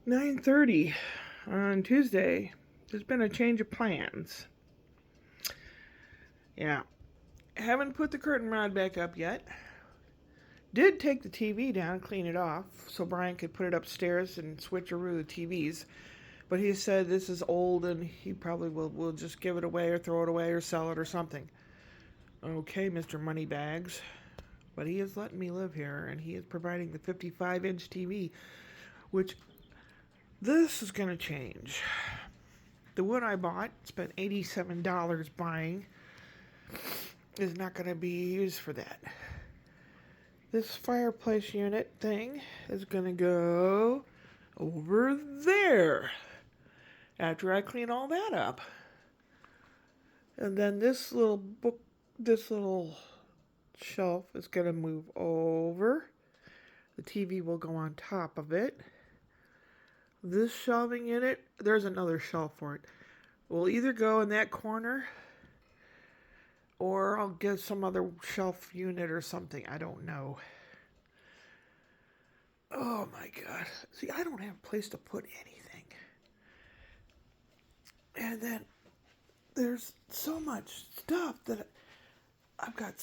9:30 on Tuesday. There's been a change of plans. Yeah. Haven't put the curtain rod back up yet. Did take the TV down, clean it off, so Brian could put it upstairs and switcheroo the TVs. But he said this is old and he probably will just give it away or throw it away or sell it or something. Okay, Mr. Moneybags. But he is letting me live here and he is providing the 55-inch TV, which this is going to change. The wood I bought, spent $87 buying, is not going to be used for that. This fireplace unit thing is going to go over there after I clean all that up. And then this little shelf is going to move over. The TV will go on top of it. This shelving unit, there's another shelf for it, will either go in that corner or I'll get some other shelf unit or something. I don't know. Oh my God. See, I don't have a place to put anything. And then there's so much stuff that I've got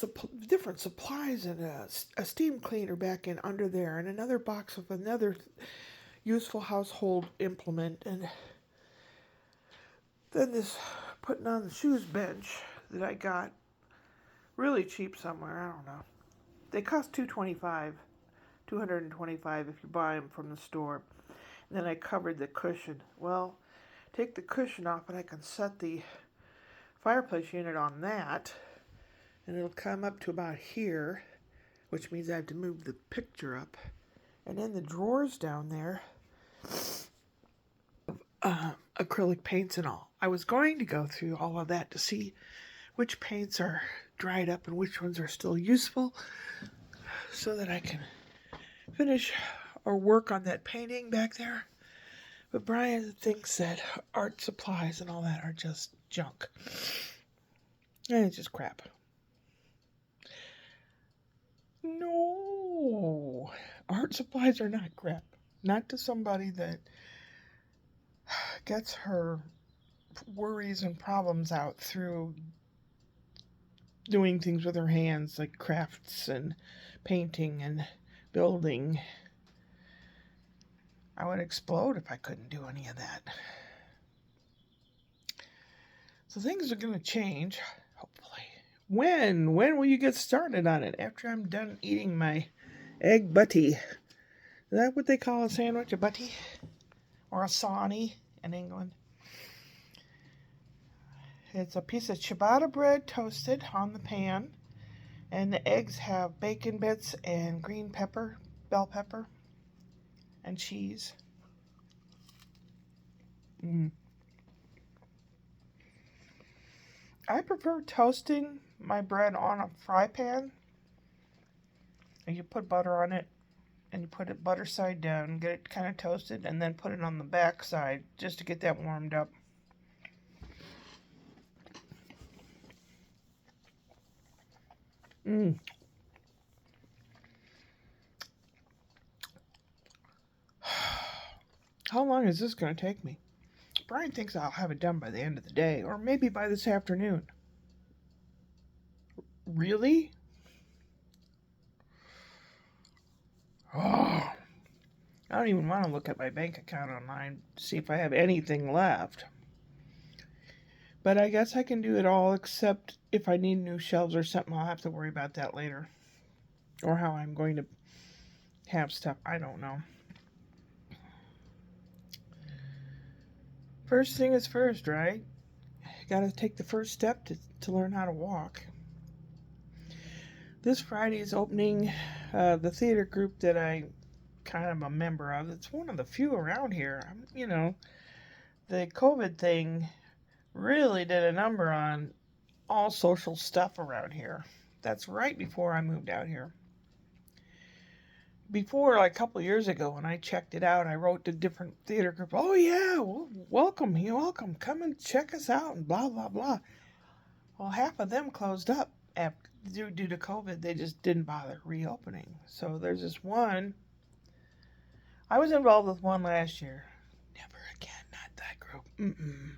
different supplies and a steam cleaner back in under there and another box of another useful household implement, and then this putting on the shoes bench that I got really cheap somewhere. I don't know. They cost $225 if you buy them from the store. And then I covered the cushion. Well, take the cushion off and I can set the fireplace unit on that, and it'll come up to about here, which means I have to move the picture up. And in the drawers down there, acrylic paints and all. I was going to go through all of that to see which paints are dried up and which ones are still useful so that I can finish or work on that painting back there. But Brian thinks that art supplies and all that are just junk. And it's just crap. No, art supplies are not crap. Not to somebody that gets her worries and problems out through doing things with her hands like crafts and painting and building. I would explode if I couldn't do any of that. So things are going to change, hopefully. When will you get started on it? After I'm done eating my egg butty. Is that what they call a sandwich? A butty? Or a sarnie in England? It's a piece of ciabatta bread toasted on the pan. And the eggs have bacon bits and green pepper, bell pepper, and cheese. I prefer toasting my bread on a fry pan. And you put butter on it, and you put it butter side down, get it kind of toasted, and then put it on the back side just to get that warmed up. How long is this going to take me? Brian thinks I'll have it done by the end of the day, or maybe by this afternoon. Really? Oh, I don't even want to look at my bank account online to see if I have anything left. But I guess I can do it all except if I need new shelves or something. I'll have to worry about that later. Or how I'm going to have stuff. I don't know. First thing is first, right? Got to take the first step to learn how to walk. This Friday is opening the theater group that I kind of a member of. It's one of the few around here. You know, the COVID thing really did a number on all social stuff around here. That's right before I moved out here. Before, like a couple years ago, when I checked it out, I wrote to different theater groups. Oh yeah, well, welcome, you're welcome. Come and check us out, and blah blah blah. Well, half of them closed up due to COVID. They just didn't bother reopening. So there's this one. I was involved with one last year. Mm-mm.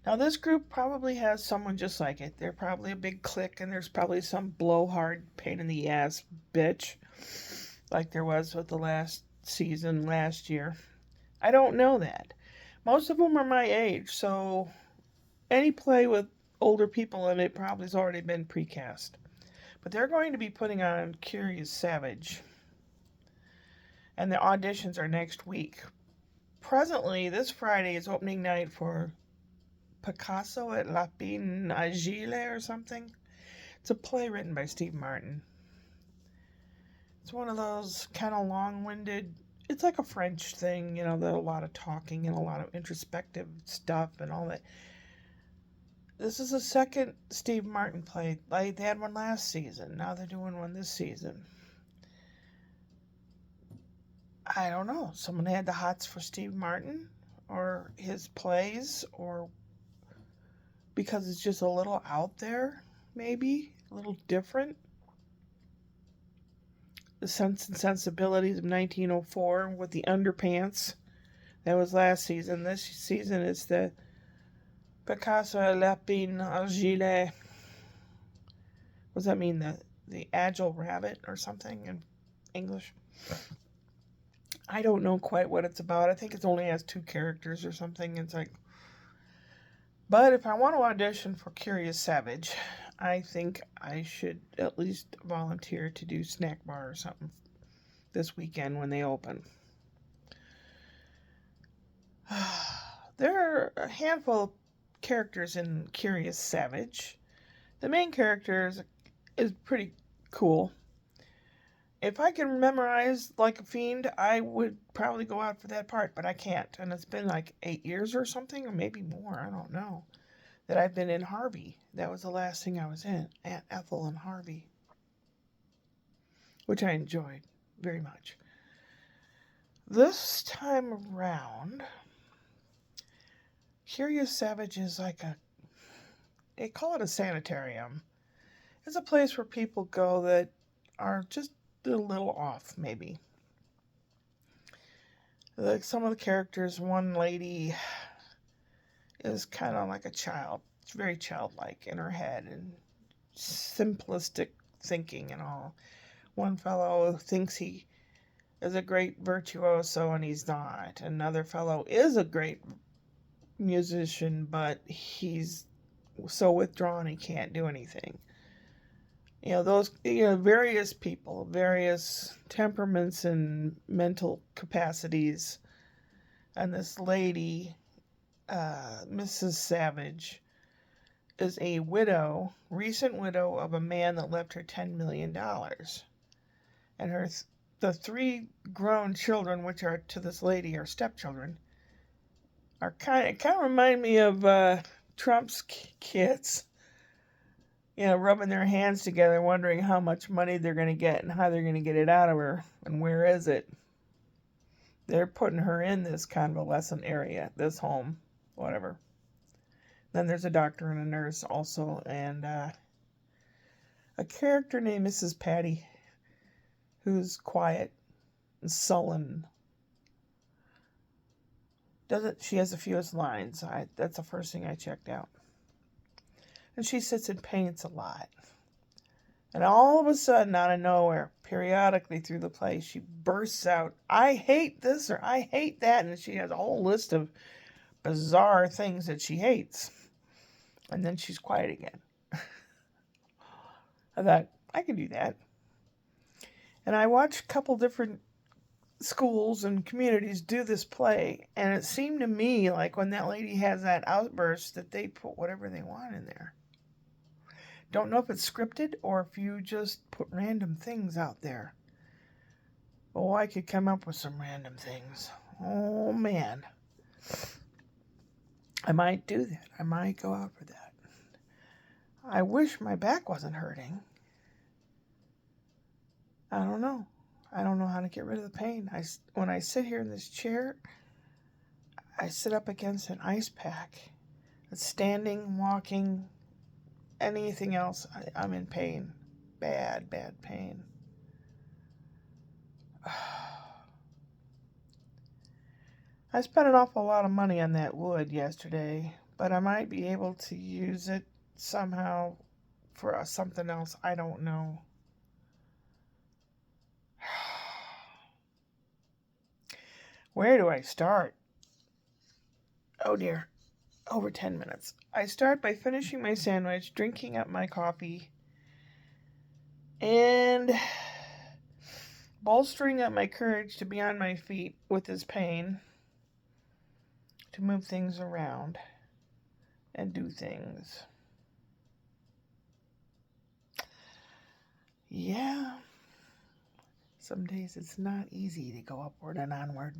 Now, this group probably has someone just like it. They're probably a big clique, and there's probably some blowhard, pain in the ass bitch, like there was with the last season last year. I don't know that. Most of them are my age, so any play with older people in it probably has already been precast. But they're going to be putting on Curious Savage, and the auditions are next week. Presently, this Friday is opening night for Picasso at Lapin Agile or something. It's a play written by Steve Martin. It's one of those kind of long-winded. It's like a French thing, there's a lot of talking and a lot of introspective stuff and all that. This is the second Steve Martin play. They had one last season. Now they're doing one this season. I don't know. Someone had the hots for Steve Martin or his plays, or because it's just a little out there, maybe a little different. The Sense and Sensibilities of 1904 with the underpants. That was last season. This season is the Picasso Lapin Agile. What does that mean? The agile rabbit or something in English? I don't know quite what it's about. I think it only has 2 characters or something. It's like, but if I want to audition for Curious Savage, I think I should at least volunteer to do Snack Bar or something this weekend when they open. There are a handful of characters in Curious Savage. The main character is pretty cool. If I can memorize like a fiend, I would probably go out for that part, but I can't. And it's been like 8 years or something, or maybe more, I don't know, that I've been in Harvey. That was the last thing I was in, Aunt Ethel and Harvey, which I enjoyed very much. This time around, Curious Savage is like they call it a sanitarium. It's a place where people go that are just a little off, maybe. Like some of the characters, one lady is kind of like a child. It's very childlike in her head and simplistic thinking and all. One fellow thinks he is a great virtuoso and he's not. Another fellow is a great musician, but he's so withdrawn he can't do anything. Those, various people, various temperaments and mental capacities. And this lady, Mrs. Savage, is a recent widow of a man that left her $10 million. And the 3 grown children, which are to this lady, are stepchildren, are kind of remind me of Trump's kids. Rubbing their hands together, wondering how much money they're going to get and how they're going to get it out of her and where is it. They're putting her in this convalescent area, this home, whatever. Then there's a doctor and a nurse also, and a character named Mrs. Patty, who's quiet and sullen. She has the fewest lines. That's the first thing I checked out. And she sits and paints a lot. And all of a sudden, out of nowhere, periodically through the play, she bursts out, I hate this or I hate that. And she has a whole list of bizarre things that she hates. And then she's quiet again. I thought, I can do that. And I watched a couple different schools and communities do this play. And it seemed to me like when that lady has that outburst that they put whatever they want in there. Don't know if it's scripted or if you just put random things out there. Oh, I could come up with some random things. Oh, man. I might do that. I might go out for that. I wish my back wasn't hurting. I don't know. I don't know how to get rid of the pain. When I sit here in this chair, I sit up against an ice pack. It's standing, walking, anything else, I'm in pain. Bad, bad pain. I spent an awful lot of money on that wood yesterday, but I might be able to use it somehow for something else. I don't know. Where do I start? Oh dear, over 10 minutes. I start by finishing my sandwich, drinking up my coffee, and bolstering up my courage to be on my feet with this pain, to move things around and do things. Yeah, some days it's not easy to go upward and onward.